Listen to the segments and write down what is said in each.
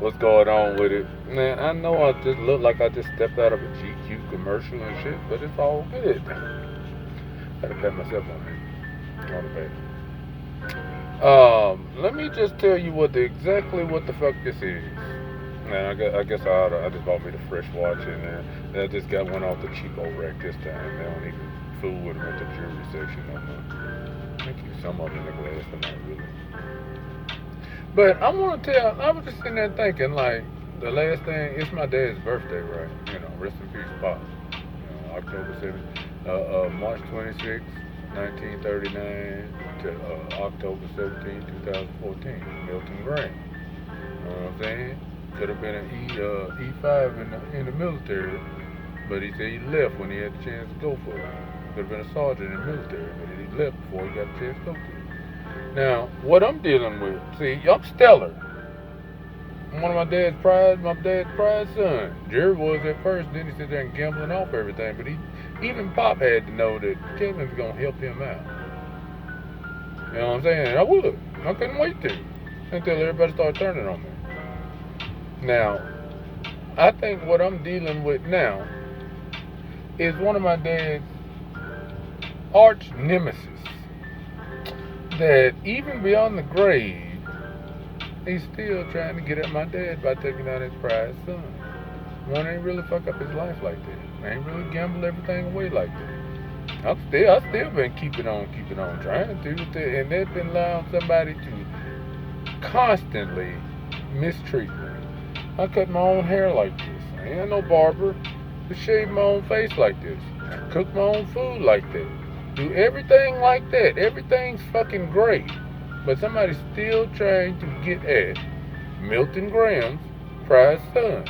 what's going on with it. Man, I know I just look like I just stepped out of a GQ commercial and shit, but it's all good. Gotta pat myself on the back. Let me just tell you exactly what the fuck this is. Now, I guess I just bought me the fresh watch and I just got one off the cheapo rack this time. They don't even fool with them at the jewelry section no more. I think some of them in the glass, but not really. But I want to tell, I was just sitting there thinking, like, the last thing, it's my dad's birthday, right? Rest in peace, Pop. October 7th, March 26th, 1939 to October 17th, 2014, Milton Graham. You know what I'm saying? Could have been an E5 in the military, but he said he left when he had the chance to go for it. Could have been a sergeant in the military, but he left before he got a chance to go for it. Now, what I'm dealing with, see, I'm stellar. I'm one of my dad's prize son. Jerry was at first, then he sit there and gambling off everything, but even Pop had to know that Kevin's gonna help him out. You know what I'm saying? And I would. I couldn't wait to until everybody started turning on me. Now, I think what I'm dealing with now is one of my dad's arch nemesis. That even beyond the grave, he's still trying to get at my dad by taking out his prize son. One ain't really fuck up his life like that. Ain't really gamble everything away like that. I still been keeping on, trying to, and they've been allowing somebody to constantly mistreat me. I cut my own hair like this. I ain't no barber to shave my own face like this. Cook my own food like that. Do everything like that. Everything's fucking great. But somebody's still trying to get at Milton Graham's prize son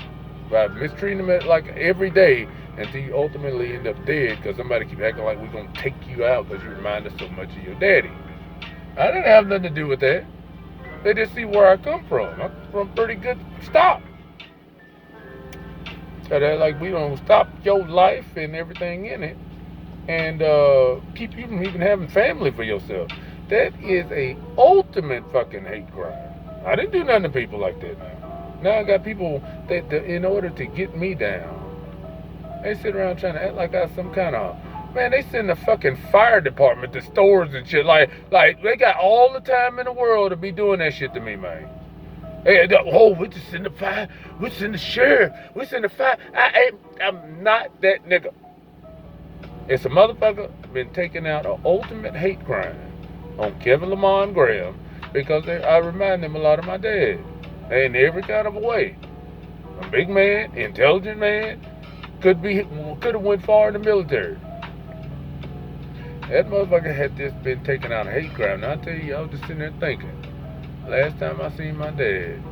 by mistreating him like every day until you ultimately end up dead because somebody keep acting like we're going to take you out because you remind us so much of your daddy. I didn't have nothing to do with that. They just see where I come from. I'm from pretty good stock. So that like we don't stop your life and everything in it and keep you from even having family for yourself. That is a ultimate fucking hate crime. I didn't do nothing to people like that now. Now I got people that in order to get me down, they sit around trying to act like I some kind of, man, they send the fucking fire department to stores and shit. Like they got all the time in the world to be doing that shit to me, man. Hey, we just send the fire, we send the sheriff, we send the fire. I'm not that nigga. It's a motherfucker been taking out an ultimate hate crime on Kevin Lamont Graham because I remind them a lot of my dad. In every kind of a way. A big man, intelligent man, could have went far in the military. That motherfucker had just been taking out a hate crime. Now I tell you, I was just sitting there thinking. Last time I seen my dad,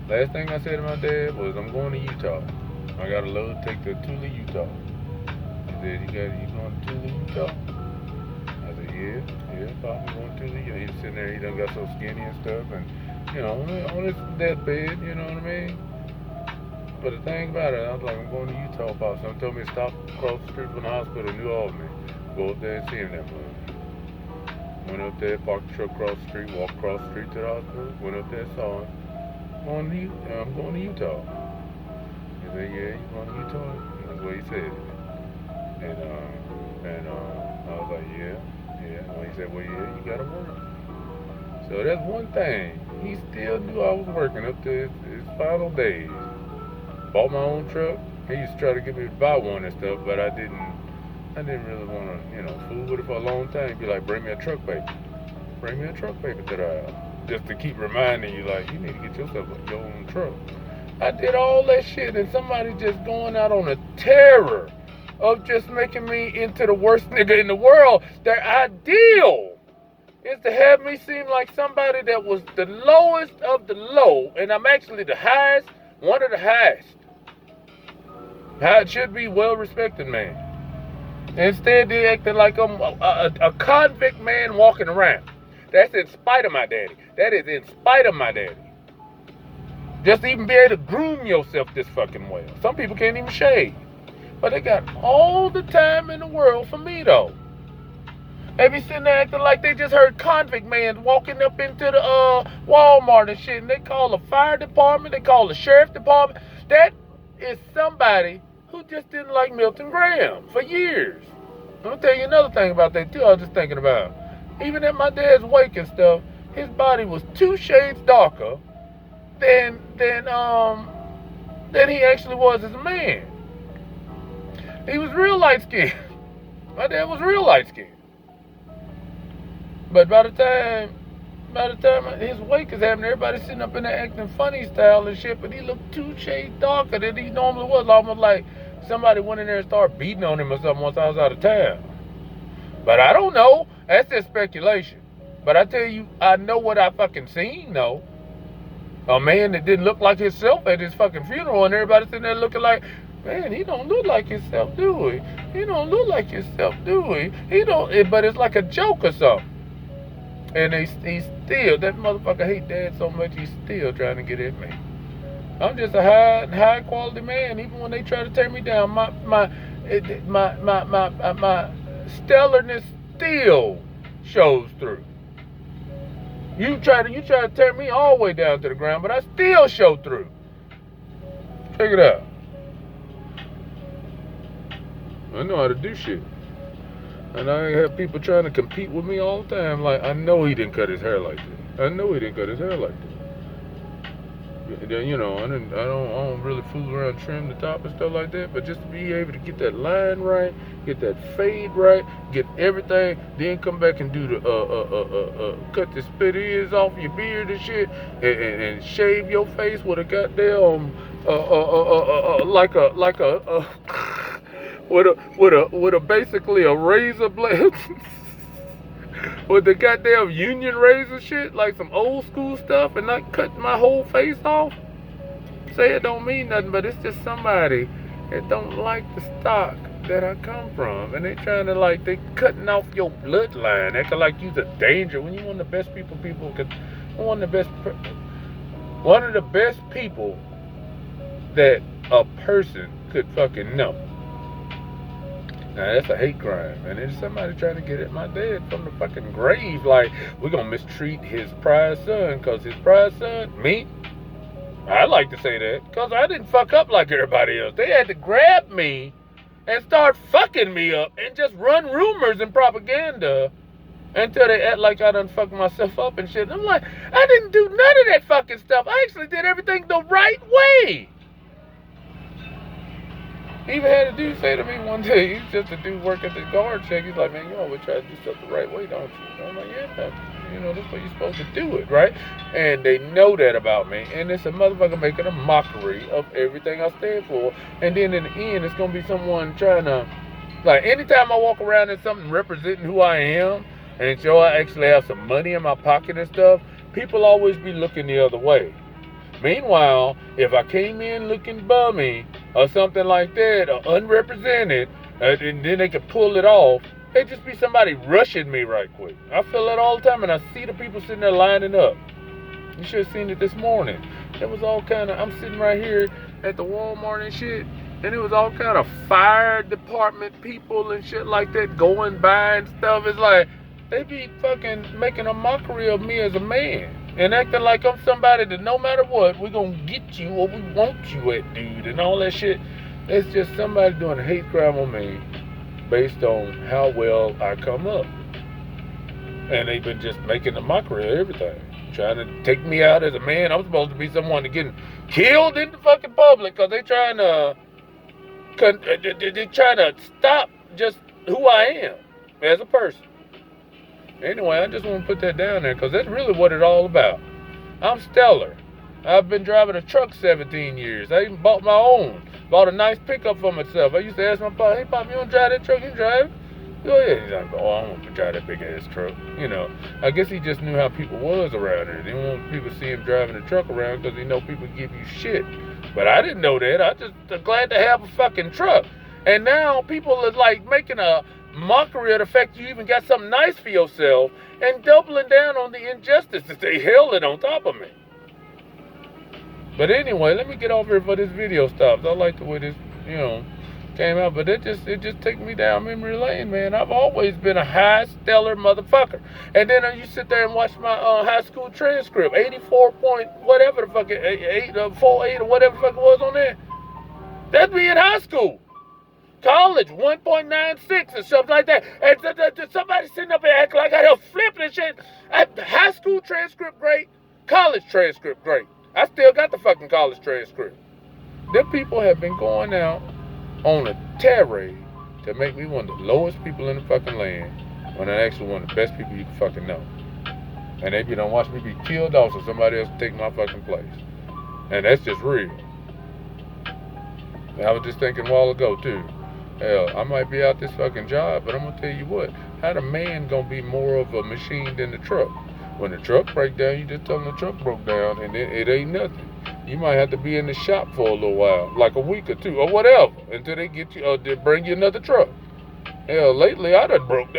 last thing I said to my dad was, I'm going to Utah. I got a load to take to Tula, Utah. He said, you going to Tula, Utah? I said, yeah, Pop, I'm going to Tula. He was sitting there, he done got so skinny and stuff, and, on his deathbed, you know what I mean? But the thing about it, I was like, I'm going to Utah, Pop. Someone told me to stop across the street from the hospital in New Albany. Go up there and see him that morning. Went up there, parked the truck across the street, walked across the street to the hospital, went up there, saw him. I'm going to Utah. He said, yeah, you going to Utah? And that's what he said. And I was like, yeah. Well, he said, well, yeah, you got to work. So that's one thing. He still knew I was working up to his final days. Bought my own truck. He used to try to get me to buy one and stuff, but I didn't really want to, fool with it for a long time. He'd be like, bring me a truck paper. Bring me a truck paper to the house. Just to keep reminding you, like, you need to get yourself your own truck. I did all that shit, and somebody just going out on a terror of just making me into the worst nigga in the world. Their ideal is to have me seem like somebody that was the lowest of the low, and I'm actually the highest, one of the highest. How it should be, well-respected man. Instead, they acting like I'm a convict man walking around. That's in spite of my daddy. That is in spite of my daddy. Just to even be able to groom yourself this fucking well. Some people can't even shave. But they got all the time in the world for me, though. They be sitting there acting like they just heard convict man walking up into the Walmart and shit, and they call the fire department, they call the sheriff department. That is somebody who just didn't like Milton Graham for years. I'm gonna tell you another thing about that too. I was just thinking about, even at my dad's wake and stuff, his body was 2 shades darker than he actually was as a man. He was real light skinned. My dad was real light skinned. But by the time his wake is happening, everybody's sitting up in there acting funny style and shit, but he looked 2 shades darker than he normally was. Almost like somebody went in there and started beating on him or something once I was out of town. But I don't know. That's just speculation. But I tell you, I know what I fucking seen, though. A man that didn't look like himself at his fucking funeral, and everybody sitting there looking like, man, he don't look like himself, do he? He don't look like himself, do he? He don't, but it's like a joke or something. And he's still, that motherfucker hate dad so much, he's still trying to get at me. I'm just a high quality man, even when they try to tear me down. My stellarness still shows through. You try to tear me all the way down to the ground, but I still show through. Check it out. I know how to do shit. And I have people trying to compete with me all the time. Like, I know he didn't cut his hair like that. I know he didn't cut his hair like that. You know, I don't really fool around, trim the top and stuff like that. But just to be able to get that line right, get that fade right, get everything, then come back and do the cut the split ends off your beard and shit, and shave your face with a goddamn with a basically a razor blade. With the goddamn union razor shit, like some old school stuff, and not cut my whole face off. Say it don't mean nothing, but it's just somebody that don't like the stock that I come from, and they trying to like, they cutting off your bloodline, acting like you's a danger when you one of the best people could, one of the best people that a person could fucking know. Now, that's a hate crime, and it's somebody trying to get at my dad from the fucking grave, like, we're gonna mistreat his prize son, because his prize son, me, I like to say that, because I didn't fuck up like everybody else. They had to grab me and start fucking me up and just run rumors and propaganda until they act like I done fucked myself up and shit. And I'm like, I didn't do none of that fucking stuff. I actually did everything the right way. He even had a dude say to me one day, he's just a dude working at the guard check. He's like, man, you always try to do stuff the right way, don't you? And I'm like, yeah, you know, that's what you're supposed to do it, right? And they know that about me. And it's a motherfucker making a mockery of everything I stand for. And then in the end, it's going to be someone trying to, like, anytime I walk around in something representing who I am, and show I actually have some money in my pocket and stuff, people always be looking the other way. Meanwhile, if I came in looking bummy or something like that, or unrepresented, and then they could pull it off, it'd just be somebody rushing me right quick. I feel that all the time, and I see the people sitting there lining up. You should have seen it this morning. It was all kind of, I'm sitting right here at the Walmart and shit, and it was all kind of fire department people and shit like that going by and stuff. It's like, they be fucking making a mockery of me as a man. And acting like I'm somebody that no matter what, we're going to get you or we want you at, dude, and all that shit. It's just somebody doing a hate crime on me based on how well I come up. And they've been just making a mockery of everything. Trying to take me out as a man. I'm supposed to be someone that's getting killed in the fucking public because they're trying to stop just who I am as a person. Anyway, I just want to put that down there because that's really what it's all about. I'm stellar. I've been driving a truck 17 years. I even bought my own. Bought a nice pickup for myself. I used to ask my pop, hey, Pop, you want to drive that truck? You drive? Go ahead. He's like, oh, I don't want to drive that big-ass truck. You know, I guess he just knew how people was around here. He didn't want people to see him driving the truck around because he know people give you shit. But I didn't know that. I just glad to have a fucking truck. And now people are, like, making a mockery of the fact you even got something nice for yourself and doubling down on the injustice that they held it on top of me. But anyway, let me get off here before this video stops. I like the way this, you know, came out, but it just took me down memory lane, man. I've always been a high stellar motherfucker. And then you sit there and watch my high school transcript, 84 point whatever the fuck, 48 or whatever the fuck it was on there. That's me in high school. College, 1.96 or something like that. And somebody sitting up there acting like I was flipping and shit. High school transcript great, college transcript great. I still got the fucking college transcript. Them people have been going out on a tirade to make me one of the lowest people in the fucking land when I'm actually one of the best people you can fucking know. And they don't watch me be killed off so somebody else take my fucking place. And that's just real. I was just thinking a while ago too. Hell, I might be out this fucking job, but I'm gonna tell you what, how the man gonna be more of a machine than the truck? When the truck break down, you just tell them the truck broke down and it ain't nothing. You might have to be in the shop for a little while, like a week or two, or whatever, until they get you, or they bring you another truck. Hell, lately I just broke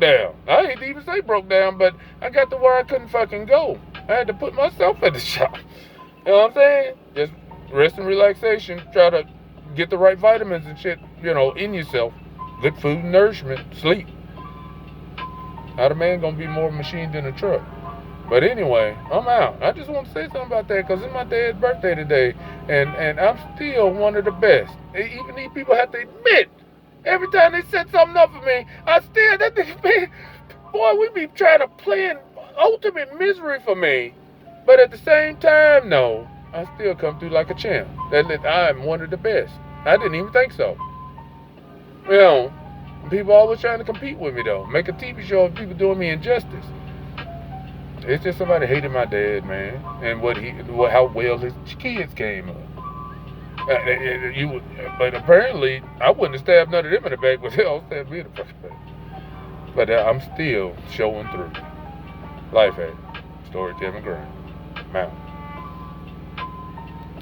down. I ain't even say broke down, but I got to where I couldn't fucking go. I had to put myself at the shop. You know what I'm saying? Just rest and relaxation, try to get the right vitamins and shit, in yourself. Good food and nourishment, sleep. How the man gonna be more machine than a truck? But anyway, I'm out. I just want to say something about that because it's my dad's birthday today, and I'm still one of the best. Even these people have to admit, every time they set something up for me, boy, we be trying to plan ultimate misery for me. But at the same time, no, I still come through like a champ. That I'm one of the best. I didn't even think so. People always trying to compete with me though. Make a TV show of people doing me injustice. It's just somebody hated my dad, man, and how well his kids came up. But apparently, I wouldn't have stabbed none of them in the back, but they'll stab me in the fucking back. But I'm still showing through. Life hack. Story Milton Graham. I'm out.